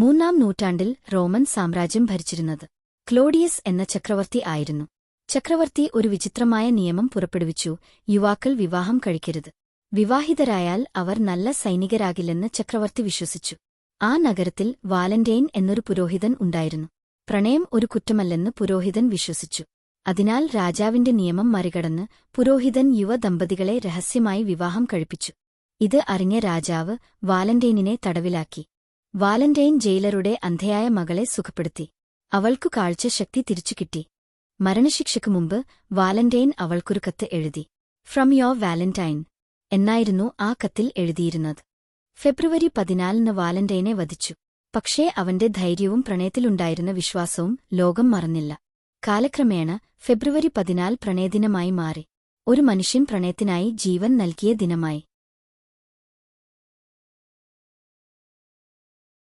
മൂന്നാം നൂറ്റാണ്ടിൽ റോമൻ സാമ്രാജ്യം ഭരിച്ചിരുന്നത് ക്ലോഡിയസ് എന്ന ചക്രവർത്തി ആയിരുന്നു. ചക്രവർത്തി ഒരു വിചിത്രമായ നിയമം പുറപ്പെടുവിച്ചു: യുവാക്കൾ വിവാഹം കഴിക്കരുത്. വിവാഹിതരായാൽ അവർ നല്ല സൈനികരാകില്ലെന്ന് ചക്രവർത്തി വിശ്വസിച്ചു. ആ നഗരത്തിൽ വാലന്റൈൻ എന്നൊരു പുരോഹിതൻ ഉണ്ടായിരുന്നു. പ്രണയം ഒരു കുറ്റമല്ലെന്ന് പുരോഹിതൻ വിശ്വസിച്ചു. അതിനാൽ രാജാവിന്റെ നിയമം മറികടന്ന് പുരോഹിതൻ യുവദമ്പതികളെ രഹസ്യമായി വിവാഹം കഴിപ്പിച്ചു. ഇത് അറിഞ്ഞ രാജാവ് വാലന്റൈനിനെ തടവിലാക്കി. വാലന്റൈൻ ജയിലറുടെ അന്ധയായ മകളെ സുഖപ്പെടുത്തി. അവൾക്കു കാഴ്ചശക്തി തിരിച്ചുകിട്ടി. മരണശിക്ഷയ്ക്കു മുമ്പ് വാലന്റൈൻ അവൾക്കൊരു കത്ത് എഴുതി. ഫ്രം യോർ വാലന്റൈൻ എന്നായിരുന്നു ആ കത്തിൽ എഴുതിയിരുന്നത്. ഫെബ്രുവരി 14 വാലന്റൈനെ വധിച്ചു. പക്ഷേ അവന്റെ ധൈര്യവും പ്രണയത്തിലുണ്ടായിരുന്ന വിശ്വാസവും ലോകം മറന്നില്ല. കാലക്രമേണ ഫെബ്രുവരി 14 പ്രണയദിനമായി മാറി. ഒരു മനുഷ്യൻ പ്രണയത്തിനായി ജീവൻ നൽകിയ ദിനമായി.